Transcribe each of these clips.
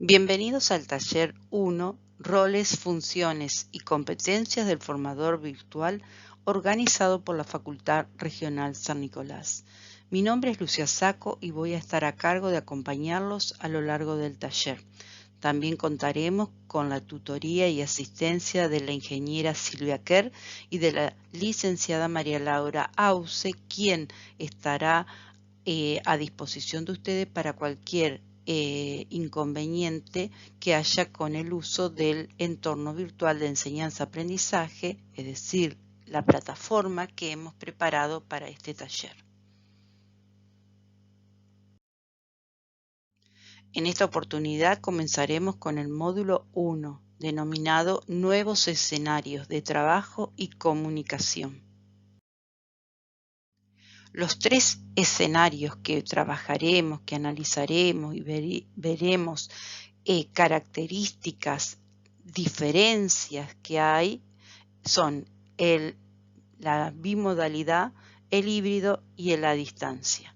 Bienvenidos al taller 1, Roles, Funciones y Competencias del Formador Virtual, organizado por la Facultad Regional San Nicolás. Mi nombre es Lucia Sacco y voy a estar a cargo de acompañarlos a lo largo del taller. También contaremos con la tutoría y asistencia de la ingeniera Silvia Kerr y de la licenciada María Laura Auce, quien estará a disposición de ustedes para cualquier inconveniente que haya con el uso del entorno virtual de enseñanza-aprendizaje, es decir, la plataforma que hemos preparado para este taller. En esta oportunidad comenzaremos con el módulo 1, denominado Nuevos escenarios de trabajo y comunicación. Los tres escenarios que trabajaremos, que analizaremos y veremos características, diferencias que hay, son la bimodalidad, el híbrido y el a distancia.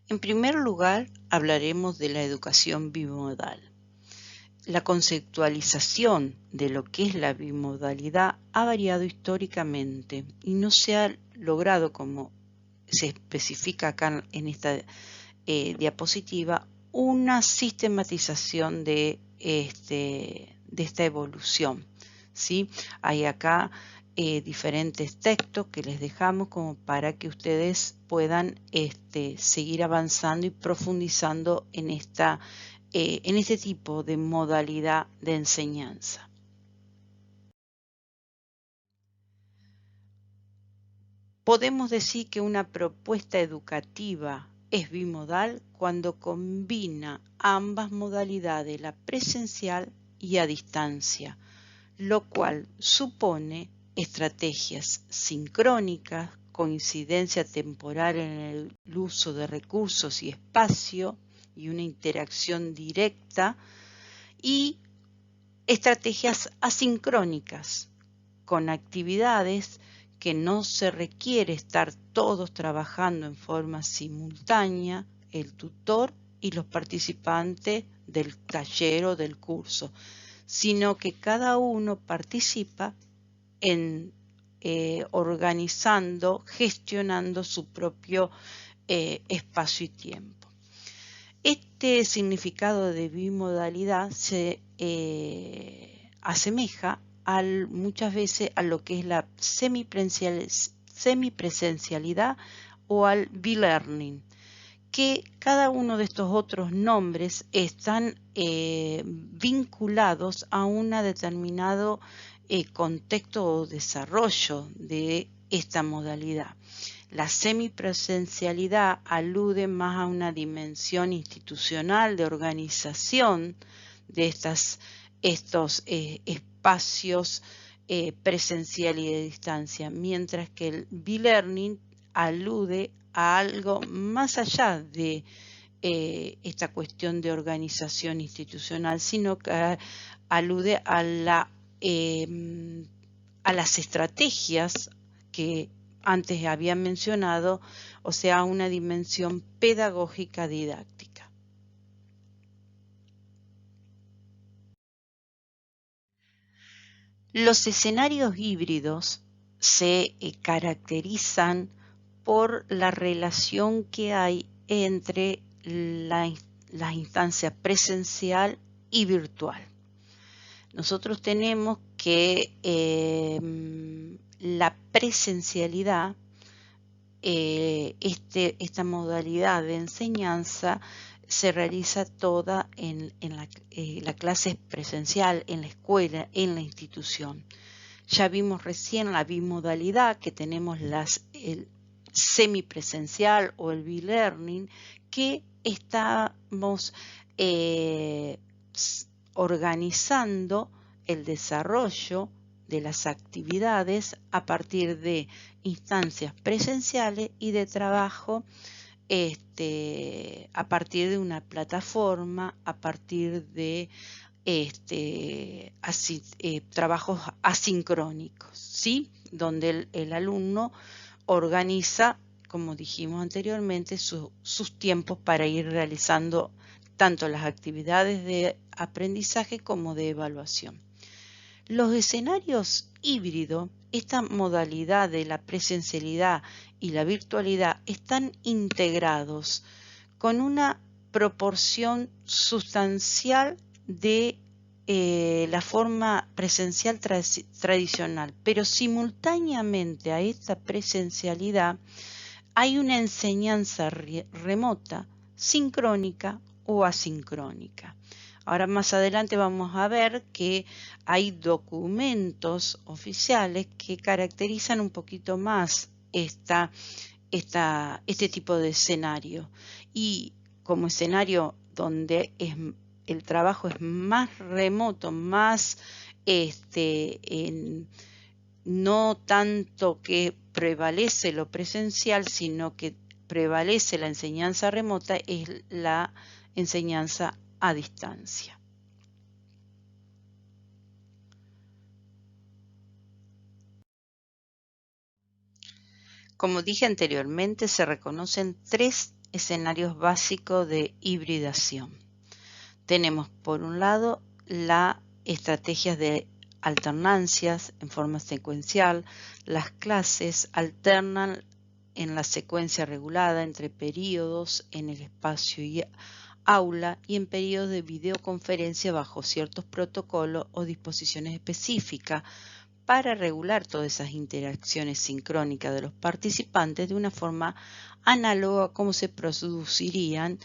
En primer lugar, hablaremos de la educación bimodal. La conceptualización de lo que es la bimodalidad ha variado históricamente y no se ha logrado, como se especifica acá en esta diapositiva, una sistematización de esta evolución, ¿sí? Hay acá diferentes textos que les dejamos como para que ustedes puedan seguir avanzando y profundizando en este tipo de modalidad de enseñanza. Podemos decir que una propuesta educativa es bimodal cuando combina ambas modalidades, la presencial y a distancia, lo cual supone estrategias sincrónicas, coincidencia temporal en el uso de recursos y espacio y una interacción directa, y estrategias asincrónicas con actividades que no se requiere estar todos trabajando en forma simultánea, el tutor y los participantes del taller o del curso, sino que cada uno participa en organizando, gestionando su propio espacio y tiempo. Este significado de bimodalidad se asemeja muchas veces a lo que es la semipresencialidad o al B-Learning, que cada uno de estos otros nombres están vinculados a un determinado contexto o desarrollo de esta modalidad. La semipresencialidad alude más a una dimensión institucional de organización de estos espacios presencial y de distancia, mientras que el B-Learning alude a algo más allá de esta cuestión de organización institucional, sino que alude a las estrategias que antes había mencionado, o sea, una dimensión pedagógica didáctica. Los escenarios híbridos se caracterizan por la relación que hay entre la instancia presencial y virtual. Nosotros tenemos que la presencialidad, esta modalidad de enseñanza se realiza toda en la clase presencial, en la escuela, en la institución. Ya vimos recién la bimodalidad, que tenemos el semipresencial o el B-Learning, que estamos organizando el desarrollo de las actividades a partir de instancias presenciales y de trabajo a partir de una plataforma, a partir de trabajos asincrónicos, ¿sí? Donde el alumno organiza como dijimos anteriormente, sus tiempos para ir realizando tanto las actividades de aprendizaje como de evaluación. Los escenarios híbridos, esta modalidad de la presencialidad y la virtualidad, están integrados con una proporción sustancial de la forma presencial tradicional, pero simultáneamente a esta presencialidad hay una enseñanza remota, sincrónica o asincrónica. Ahora más adelante vamos a ver que hay documentos oficiales que caracterizan un poquito más este tipo de escenario. Y como escenario donde el trabajo es más remoto, más no tanto que prevalece lo presencial, sino que prevalece la enseñanza remota, es la enseñanza a distancia. Como dije anteriormente, se reconocen 3 escenarios básicos de hibridación. Tenemos por un lado las estrategias de alternancias en forma secuencial. Las clases alternan en la secuencia regulada entre periodos en el espacio y aula y en periodos de videoconferencia bajo ciertos protocolos o disposiciones específicas para regular todas esas interacciones sincrónicas de los participantes de una forma análoga a cómo se producirían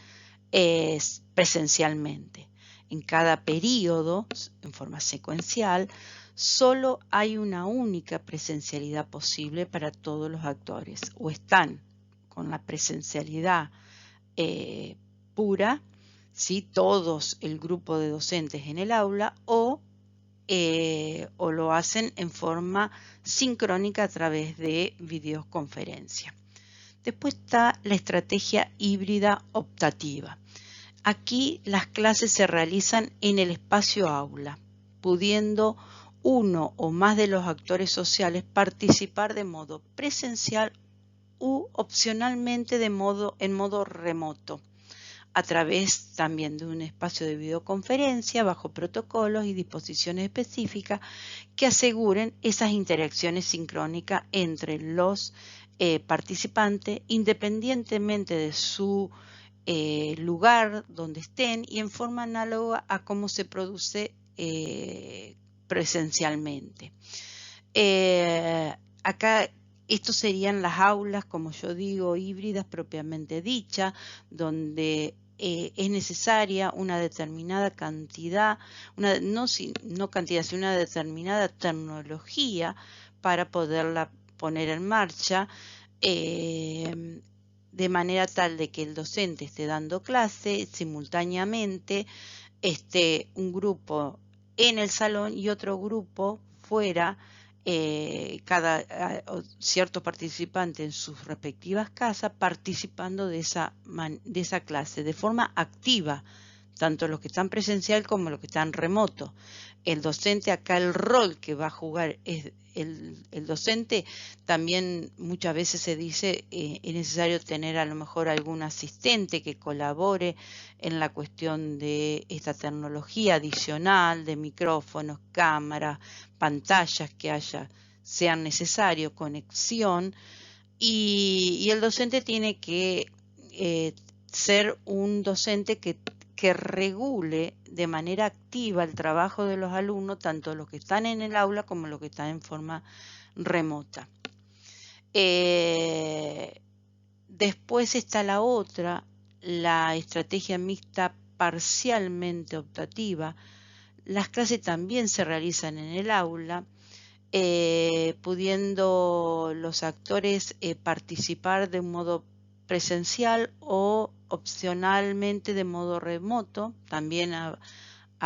presencialmente. En cada periodo, en forma secuencial, solo hay una única presencialidad posible para todos los actores. O están con la presencialidad pura, ¿sí? Todos el grupo de docentes en el aula, o lo hacen en forma sincrónica a través de videoconferencia. Después está la estrategia híbrida optativa. Aquí las clases se realizan en el espacio aula, pudiendo uno o más de los actores sociales participar de modo presencial u opcionalmente en modo remoto, a través también de un espacio de videoconferencia bajo protocolos y disposiciones específicas que aseguren esas interacciones sincrónicas entre los participantes independientemente de su lugar donde estén y en forma análoga a cómo se produce presencialmente. Acá estos serían las aulas, como yo digo, híbridas propiamente dichas, donde es necesaria una determinada cantidad, no cantidad, sino una determinada tecnología para poderla poner en marcha, de manera tal de que el docente esté dando clase simultáneamente, esté un grupo en el salón y otro grupo fuera, cierto participante en sus respectivas casas participando de esa clase de forma activa, tanto los que están presencial como los que están remoto. El docente acá, el rol que va a jugar es el docente. También muchas veces se dice es necesario tener a lo mejor algún asistente que colabore en la cuestión de esta tecnología adicional de micrófonos, cámaras, pantallas que sean necesarios, conexión, y el docente tiene que ser un docente que regule de manera activa el trabajo de los alumnos, tanto los que están en el aula como los que están en forma remota. Después está la otra, la estrategia mixta parcialmente optativa. Las clases también se realizan en el aula, pudiendo los actores participar de un modo presencial o opcionalmente de modo remoto, también a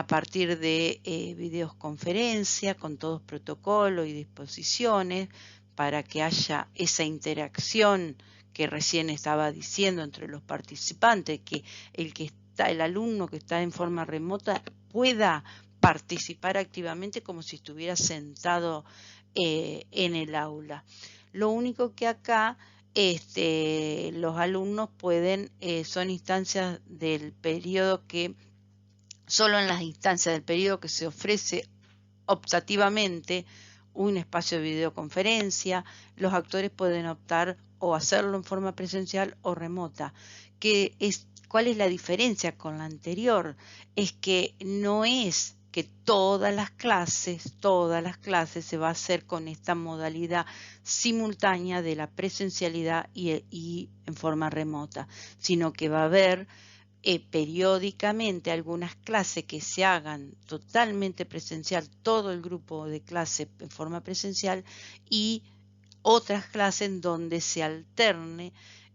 partir de videoconferencia con todos protocolos y disposiciones para que haya esa interacción que recién estaba diciendo entre los participantes, que el alumno que está en forma remota pueda participar activamente como si estuviera sentado en el aula. Lo único que acá los alumnos pueden, son instancias del periodo que, solo en las instancias del periodo que se ofrece optativamente un espacio de videoconferencia, los actores pueden optar o hacerlo en forma presencial o remota. ¿Cuál es la diferencia con la anterior? Es que no es que todas las clases se va a hacer con esta modalidad simultánea de la presencialidad y en forma remota, sino que va a haber periódicamente algunas clases que se hagan totalmente presencial, todo el grupo de clase en forma presencial, y otras clases en donde se alterne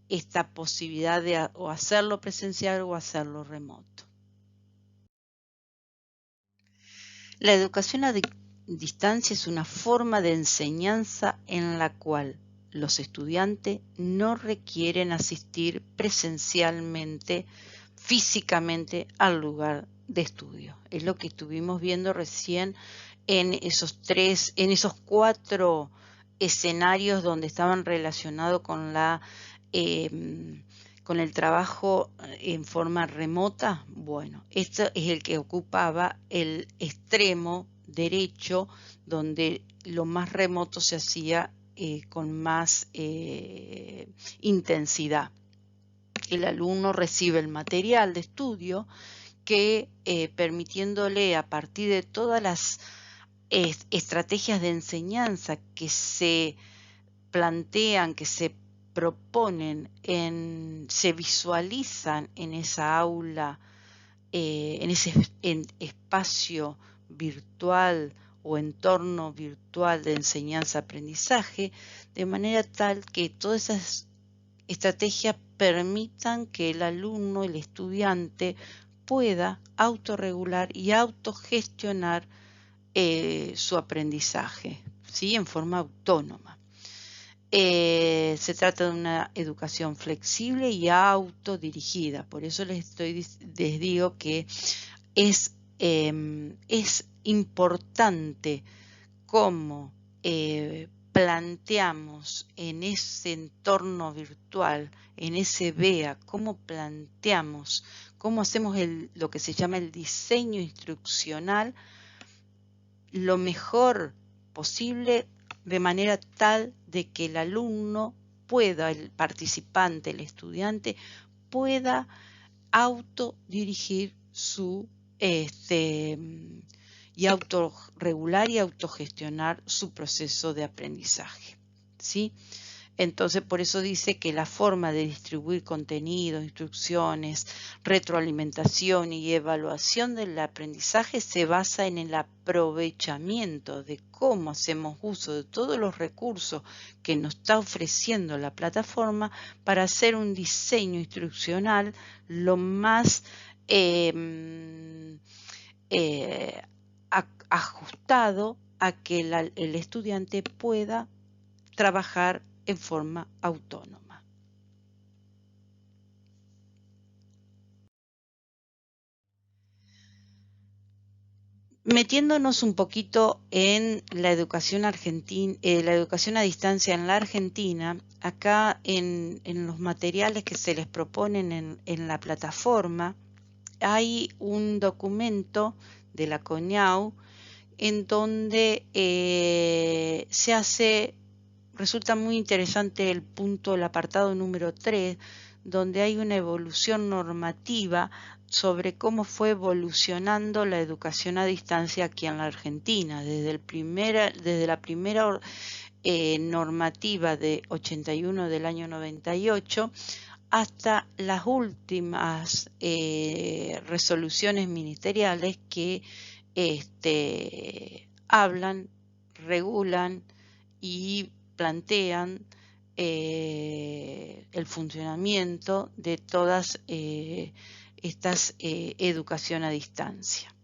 esta posibilidad de o hacerlo presencial o hacerlo remoto. La educación a distancia es una forma de enseñanza en la cual los estudiantes no requieren asistir presencialmente, físicamente al lugar de estudio. Es lo que estuvimos viendo recién en esos 4 escenarios donde estaban relacionados con con el trabajo en forma remota. Bueno, esto es el que ocupaba el extremo derecho, donde lo más remoto se hacía con más intensidad. El alumno recibe el material de estudio que permitiéndole, a partir de todas las estrategias de enseñanza que se plantean, que se proponen, se visualizan en esa aula, en ese espacio virtual o entorno virtual de enseñanza-aprendizaje, de manera tal que todas esas estrategias permitan que el alumno, el estudiante, pueda autorregular y autogestionar su aprendizaje, ¿sí? En forma autónoma. Se trata de una educación flexible y autodirigida. Por eso les digo que es importante cómo planteamos en ese entorno virtual, en ese BEA, cómo planteamos, cómo hacemos lo que se llama el diseño instruccional lo mejor posible, de manera tal de que el alumno pueda, el participante, el estudiante, pueda autodirigir y autorregular y autogestionar su proceso de aprendizaje, ¿sí? Entonces, por eso dice que la forma de distribuir contenidos, instrucciones, retroalimentación y evaluación del aprendizaje se basa en el aprovechamiento de cómo hacemos uso de todos los recursos que nos está ofreciendo la plataforma para hacer un diseño instruccional lo más ajustado a que el estudiante pueda trabajar en forma autónoma. Metiéndonos un poquito en la educación argentina, la educación a distancia en la Argentina, acá en los materiales que se les proponen en la plataforma, hay un documento de la CONIAU en donde resulta muy interesante el apartado número 3, donde hay una evolución normativa sobre cómo fue evolucionando la educación a distancia aquí en la Argentina, desde la primera normativa de 81 del año 98 hasta las últimas resoluciones ministeriales que hablan, regulan y plantean el funcionamiento de todas estas educación a distancia.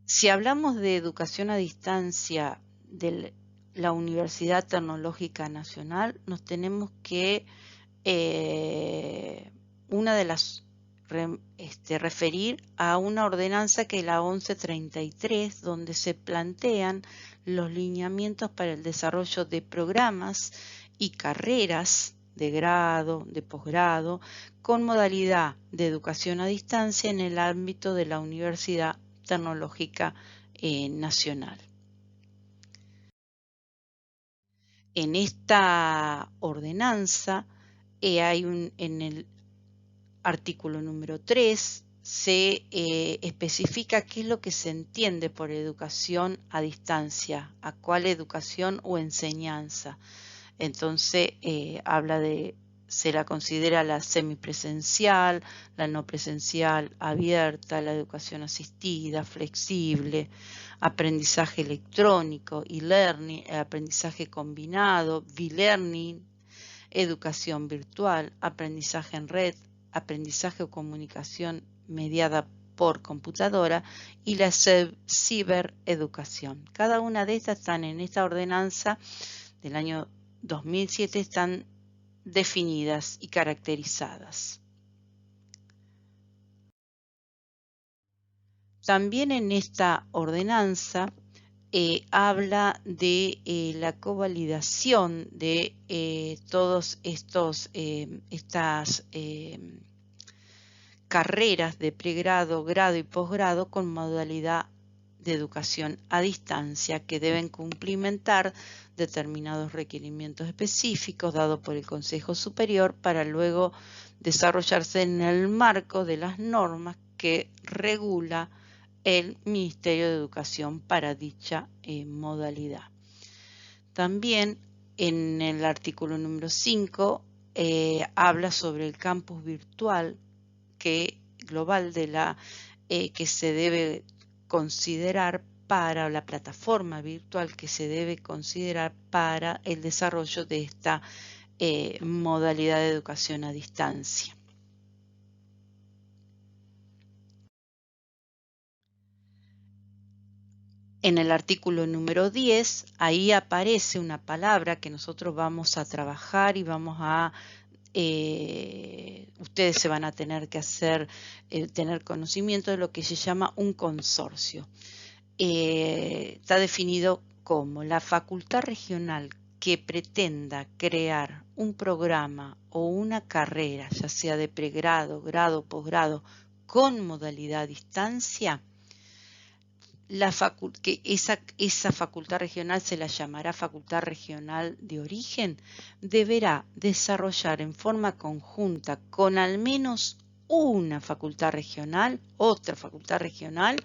Si hablamos de educación a distancia de la Universidad Tecnológica Nacional, nos tenemos que una de las referir a una ordenanza que es la 1133, donde se plantean los lineamientos para el desarrollo de programas y carreras de grado, de posgrado, con modalidad de educación a distancia en el ámbito de la Universidad Tecnológica Nacional. En esta ordenanza en el artículo número 3 se especifica qué es lo que se entiende por educación a distancia, a cuál educación o enseñanza. Entonces habla de, se la considera la semipresencial, la no presencial, abierta, la educación asistida, flexible, aprendizaje electrónico, e-learning, aprendizaje combinado, B-learning, educación virtual, aprendizaje en red, aprendizaje o comunicación mediada por computadora y la cibereducación. Cada una de estas están en esta ordenanza del año 2007, están definidas y caracterizadas. También en esta ordenanza habla de la covalidación de todos estas carreras de pregrado, grado y posgrado con modalidad de educación a distancia que deben cumplimentar determinados requerimientos específicos dados por el Consejo Superior para luego desarrollarse en el marco de las normas que regula el Ministerio de Educación para dicha modalidad. También en el artículo número 5 habla sobre el campus virtual global de la que se debe considerar para la plataforma virtual que se debe considerar para el desarrollo de esta modalidad de educación a distancia. En el artículo número 10, ahí aparece una palabra que nosotros vamos a trabajar y vamos a ustedes se van a tener que tener conocimiento de lo que se llama un consorcio. Está definido como la facultad regional que pretenda crear un programa o una carrera, ya sea de pregrado, grado, posgrado, con modalidad a distancia. Esa facultad regional se la llamará facultad regional de origen, deberá desarrollar en forma conjunta con al menos una facultad regional, otra facultad regional,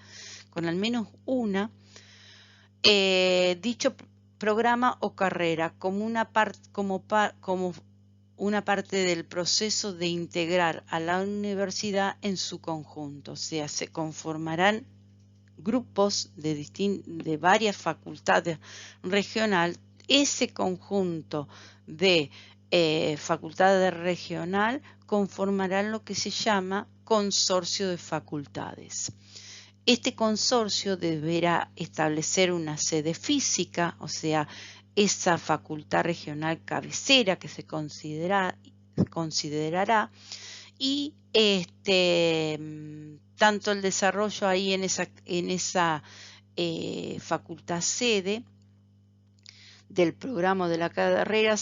con al menos una, dicho programa o carrera como una parte del proceso de integrar a la universidad en su conjunto, o sea, se conformarán grupos de varias facultades regionales. Ese conjunto de facultades regional conformarán lo que se llama consorcio de facultades. Este consorcio deberá establecer una sede física, o sea, esa facultad regional cabecera que se considerará y tanto el desarrollo ahí en esa facultad sede del programa de la carrera,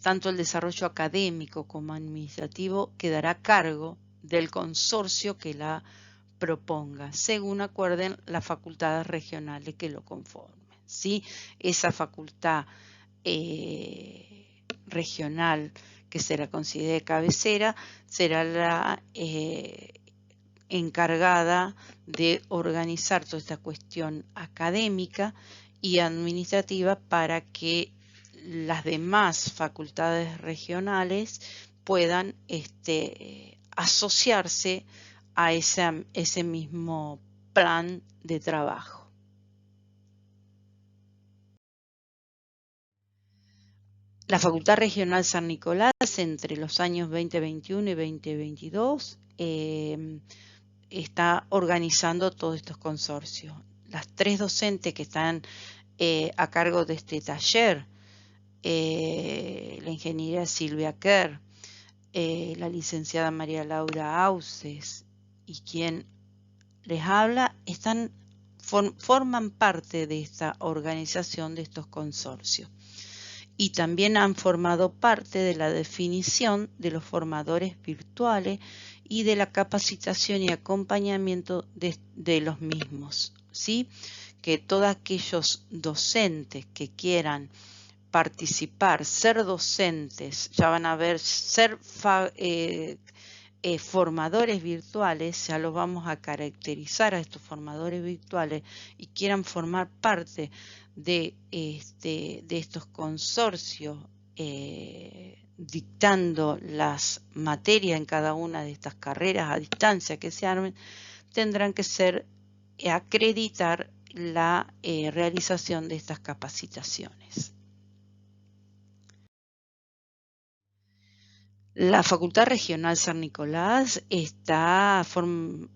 tanto el desarrollo académico como administrativo quedará a cargo del consorcio que la proponga, según acuerden las facultades regionales que lo conformen, ¿sí? Esa facultad regional que se la considere cabecera será la encargada de organizar toda esta cuestión académica y administrativa para que las demás facultades regionales puedan asociarse a ese mismo plan de trabajo. La Facultad Regional San Nicolás, entre los años 2021 y 2022, está organizando todos estos consorcios. Las 3 docentes que están a cargo de este taller, la ingeniera Silvia Kerr, la licenciada María Laura Auces y quien les habla, forman parte de esta organización, de estos consorcios. Y también han formado parte de la definición de los formadores virtuales y de la capacitación y acompañamiento de los mismos, ¿sí? Que todos aquellos docentes que quieran participar, ser docentes, ya van a ver, ser formadores virtuales, ya los vamos a caracterizar a estos formadores virtuales y quieran formar parte de estos consorcios, dictando las materias en cada una de estas carreras a distancia que se armen, tendrán que acreditar la realización de estas capacitaciones. La Facultad Regional San Nicolás está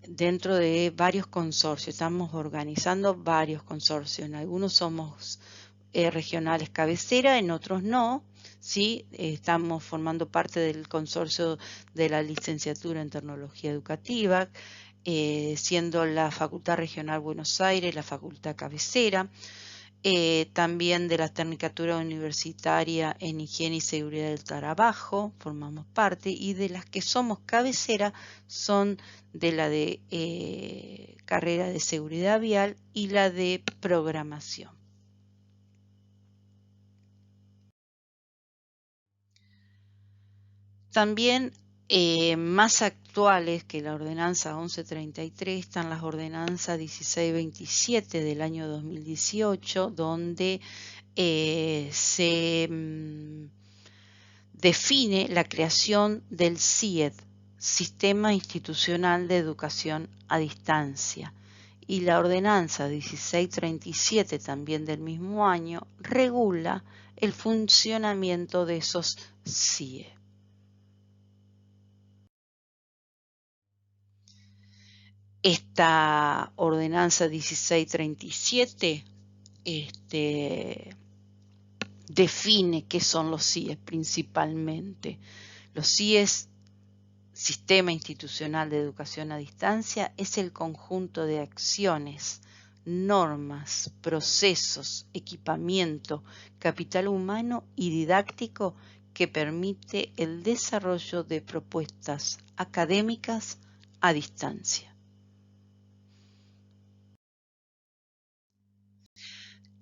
dentro de varios consorcios, estamos organizando varios consorcios, en algunos somos regionales cabecera, en otros no, ¿sí? Estamos formando parte del consorcio de la licenciatura en tecnología educativa, siendo la Facultad Regional Buenos Aires la facultad cabecera. También de la Tecnicatura Universitaria en Higiene y Seguridad del Trabajo, formamos parte, y de las que somos cabecera son de la de carrera de Seguridad Vial y la de Programación. También más actuales que la ordenanza 1133 están las ordenanzas 1627 del año 2018, donde se define la creación del CIED, Sistema Institucional de Educación a Distancia, y la ordenanza 1637 también del mismo año regula el funcionamiento de esos CIED. Esta ordenanza 1637 define qué son los CIES principalmente. Los CIES, Sistema Institucional de Educación a Distancia, es el conjunto de acciones, normas, procesos, equipamiento, capital humano y didáctico que permite el desarrollo de propuestas académicas a distancia.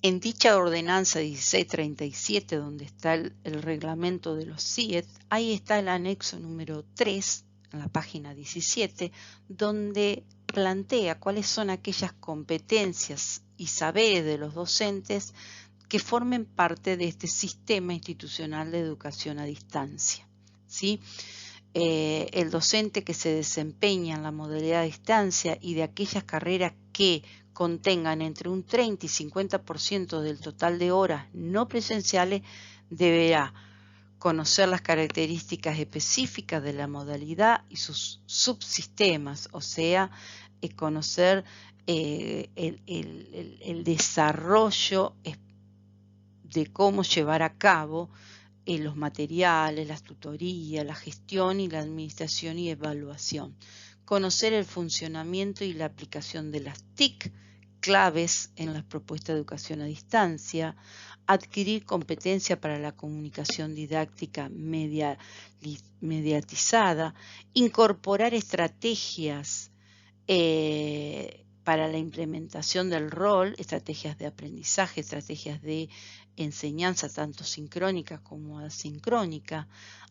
En dicha ordenanza 1637, donde está el reglamento de los CIED, ahí está el anexo número 3, en la página 17, donde plantea cuáles son aquellas competencias y saberes de los docentes que formen parte de este sistema institucional de educación a distancia, ¿sí? El docente que se desempeña en la modalidad a distancia y de aquellas carreras que contengan entre un 30 y 50% del total de horas no presenciales deberá conocer las características específicas de la modalidad y sus subsistemas, o sea, conocer el desarrollo de cómo llevar a cabo los materiales, las tutorías, la gestión y la administración y evaluación. Conocer el funcionamiento y la aplicación de las TIC, claves en las propuestas de educación a distancia, adquirir competencia para la comunicación didáctica mediatizada, incorporar estrategias para la implementación del rol, estrategias de aprendizaje, estrategias de enseñanza tanto sincrónica como asincrónica,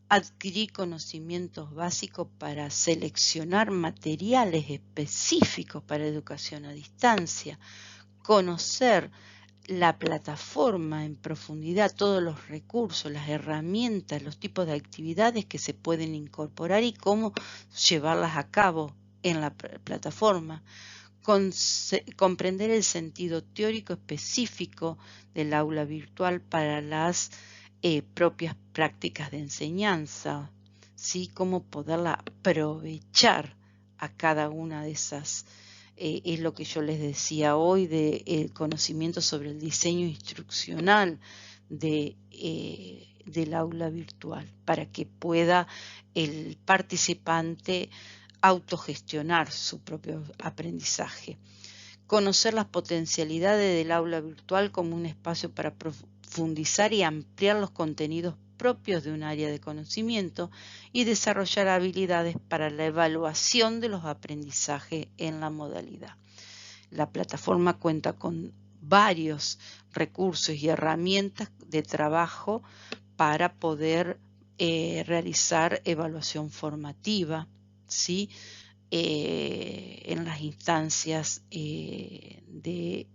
adquirir conocimientos básicos para seleccionar materiales específicos para educación a distancia, conocer la plataforma en profundidad, todos los recursos, las herramientas, los tipos de actividades que se pueden incorporar y cómo llevarlas a cabo en la plataforma, comprender el sentido teórico específico del aula virtual para las propias prácticas de enseñanza, ¿sí? Cómo poderla aprovechar a cada una de esas. Es lo que yo les decía hoy del conocimiento sobre el diseño instruccional de del aula virtual, para que pueda el participante autogestionar su propio aprendizaje. Conocer las potencialidades del aula virtual como un espacio para profundizar y ampliar los contenidos propios de un área de conocimiento y desarrollar habilidades para la evaluación de los aprendizajes en la modalidad. La plataforma cuenta con varios recursos y herramientas de trabajo para poder realizar evaluación formativa, ¿sí? En las instancias de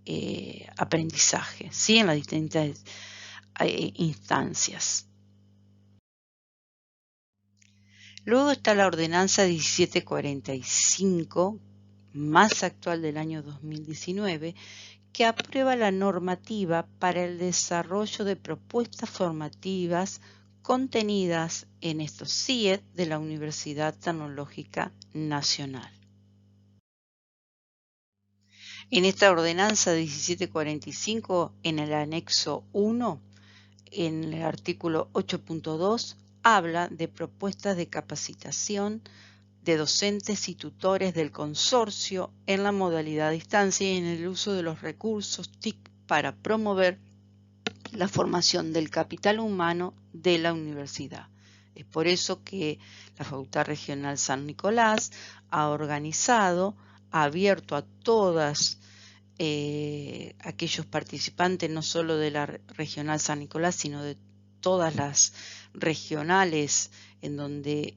aprendizaje, ¿sí? En las distintas instancias. Luego está la ordenanza 1745, más actual del año 2019, que aprueba la normativa para el desarrollo de propuestas formativas contenidas en estos CIED de la Universidad Tecnológica Nacional. En esta ordenanza 1745, en el anexo 1, en el artículo 8.2, habla de propuestas de capacitación de docentes y tutores del consorcio en la modalidad a distancia y en el uso de los recursos TIC para promover la formación del capital humano de la universidad. Es por eso que la Facultad Regional San Nicolás ha organizado, ha abierto a todas aquellos participantes, no solo de la Regional San Nicolás, sino de todas las regionales en donde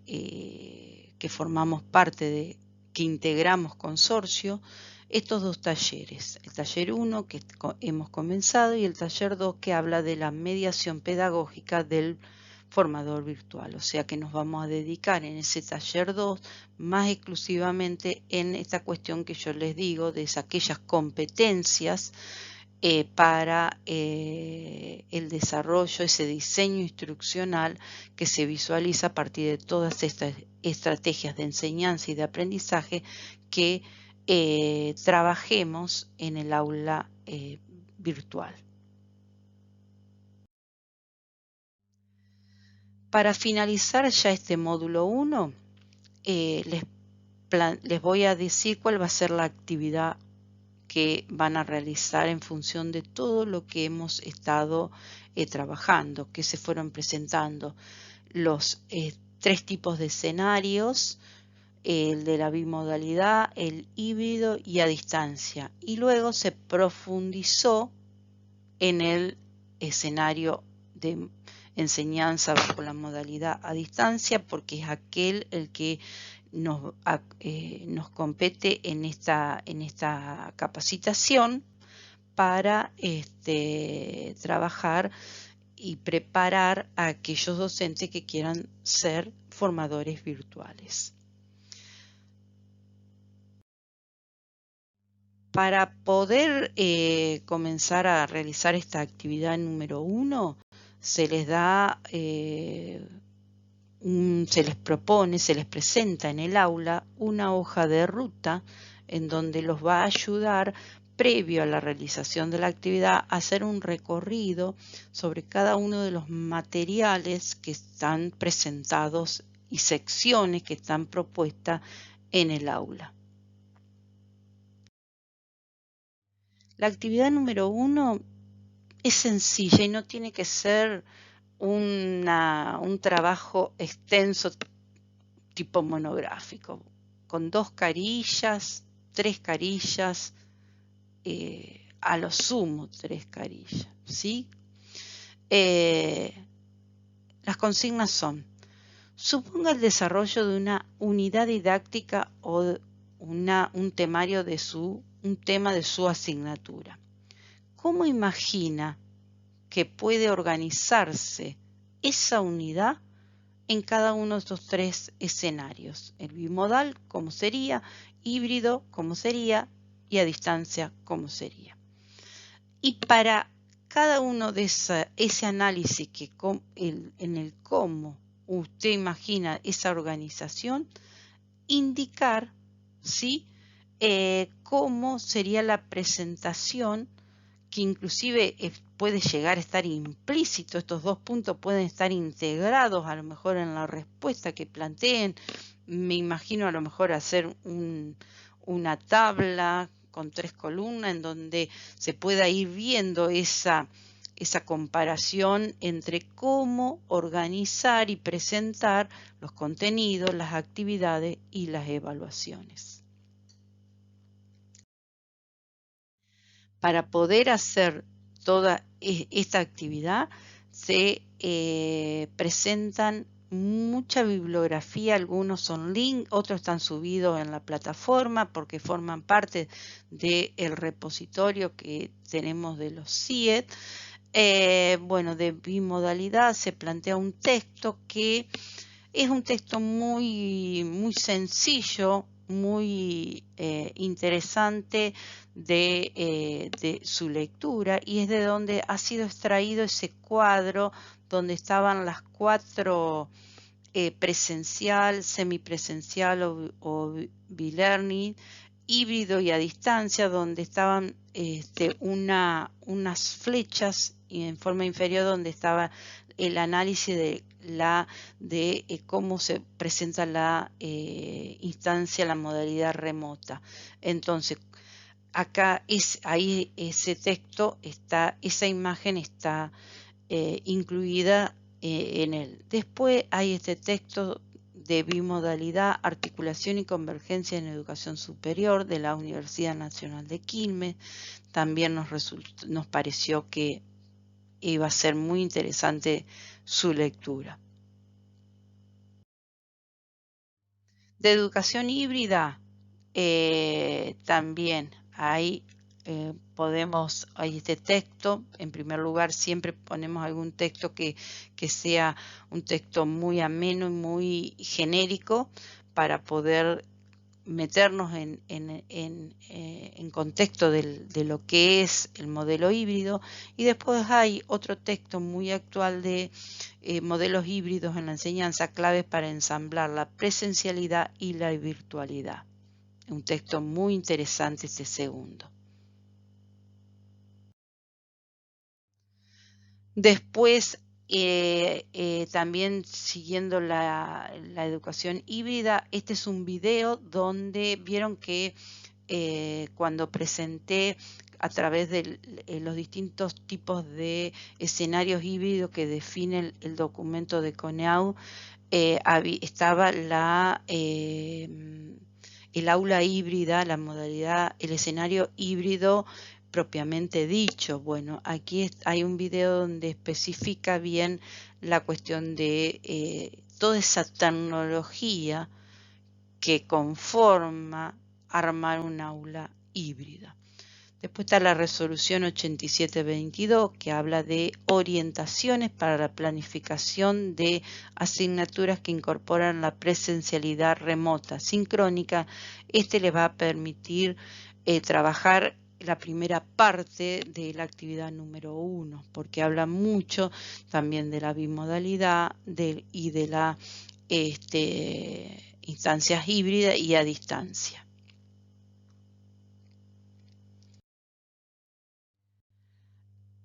que formamos parte de, que integramos consorcio, estos dos talleres, el taller 1 que hemos comenzado y el taller 2 que habla de la mediación pedagógica del formador virtual, o sea que nos vamos a dedicar en ese taller 2 más exclusivamente en esta cuestión que yo les digo, de aquellas competencias para el desarrollo, ese diseño instruccional que se visualiza a partir de todas estas estrategias de enseñanza y de aprendizaje que trabajemos en el aula virtual. Para finalizar ya este módulo 1, les voy a decir cuál va a ser la actividad que van a realizar en función de todo lo que hemos estado trabajando, que se fueron presentando los 3 tipos de escenarios, el de la bimodalidad, el híbrido y a distancia. Y luego se profundizó en el escenario de enseñanza bajo la modalidad a distancia, porque es aquel el que nos compete en esta capacitación para trabajar y preparar a aquellos docentes que quieran ser formadores virtuales. Para poder comenzar a realizar esta actividad número 1, se les da, se les propone, se les presenta en el aula una hoja de ruta en donde los va a ayudar, previo a la realización de la actividad, a hacer un recorrido sobre cada uno de los materiales que están presentados y secciones que están propuestas en el aula. La actividad número 1 es sencilla y no tiene que ser un trabajo extenso tipo monográfico, con 2 carillas, 3 carillas, a lo sumo 3 carillas, ¿sí? Las consignas son: suponga el desarrollo de una unidad didáctica o un temario de un tema de su asignatura. ¿Cómo imagina que puede organizarse esa unidad en cada uno de estos 3 escenarios? El bimodal, ¿cómo sería? Híbrido, ¿cómo sería? Y a distancia, ¿cómo sería? Y para cada uno de ese análisis que en el cómo usted imagina esa organización, indicar, ¿sí? Cómo sería la presentación que inclusive puede llegar a estar implícito, estos 2 puntos pueden estar integrados a lo mejor en la respuesta que planteen. Me imagino a lo mejor hacer una tabla con 3 columnas en donde se pueda ir viendo esa comparación entre cómo organizar y presentar los contenidos, las actividades y las evaluaciones. Para poder hacer toda esta actividad se presentan mucha bibliografía, algunos son links, otros están subidos en la plataforma porque forman parte del repositorio que tenemos de los CIET. Bueno, de bimodalidad se plantea un texto que es un texto muy sencillo, muy interesante de su lectura, y es de donde ha sido extraído ese cuadro donde estaban las 4 presencial, semipresencial o bilearning, híbrido y a distancia, donde estaban unas flechas y en forma inferior donde estaba el análisis de cómo se presenta la instancia, la modalidad remota. Entonces, acá ahí ese texto está, esa imagen está incluida en él. Después hay este texto de bimodalidad, articulación y convergencia en educación superior de la Universidad Nacional de Quilmes. También nos pareció que iba a ser muy interesante su lectura. De educación híbrida, también hay hay este texto. En primer lugar, siempre ponemos algún texto que sea un texto muy ameno y muy genérico para poder meternos en contexto de lo que es el modelo híbrido. Y después hay otro texto muy actual de modelos híbridos en la enseñanza, claves para ensamblar la presencialidad y la virtualidad. Un texto muy interesante este segundo. Después, también siguiendo la educación híbrida, este es un video donde vieron que cuando presenté a través de los distintos tipos de escenarios híbridos que define el documento de CONEAU, estaba el aula híbrida, la modalidad, el escenario híbrido propiamente dicho. Bueno, aquí hay un video donde especifica bien la cuestión de toda esa tecnología que conforma armar un aula híbrida. Después está la resolución 8722, que habla de orientaciones para la planificación de asignaturas que incorporan la presencialidad remota sincrónica. Este les va a permitir trabajar la primera parte de la actividad número 1, porque habla mucho también de la bimodalidad y de la instancias híbridas y a distancia.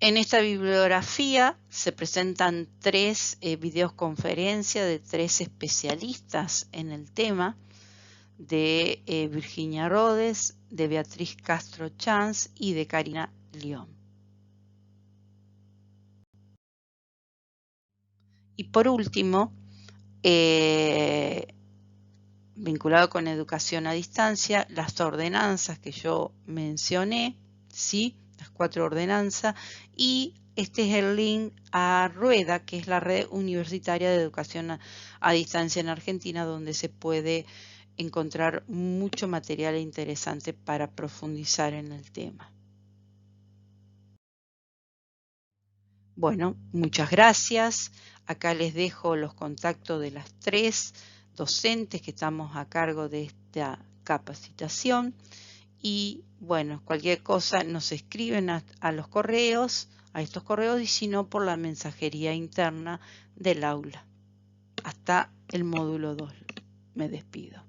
En esta bibliografía se presentan 3 videoconferencias de 3 especialistas en el tema, de Virginia Rhodes, de Beatriz Castro Chance y de Karina León. Y por último, vinculado con educación a distancia, las ordenanzas que yo mencioné, ¿sí? Las 4 ordenanzas, y este es el link a Rueda, que es la red universitaria de educación a distancia en Argentina, donde se puede encontrar mucho material interesante para profundizar en el tema. Bueno, muchas gracias. Acá les dejo los contactos de las 3 docentes que estamos a cargo de esta capacitación. Y bueno, cualquier cosa nos escriben a los correos, a estos correos, y si no, por la mensajería interna del aula. Hasta el módulo 2. Me despido.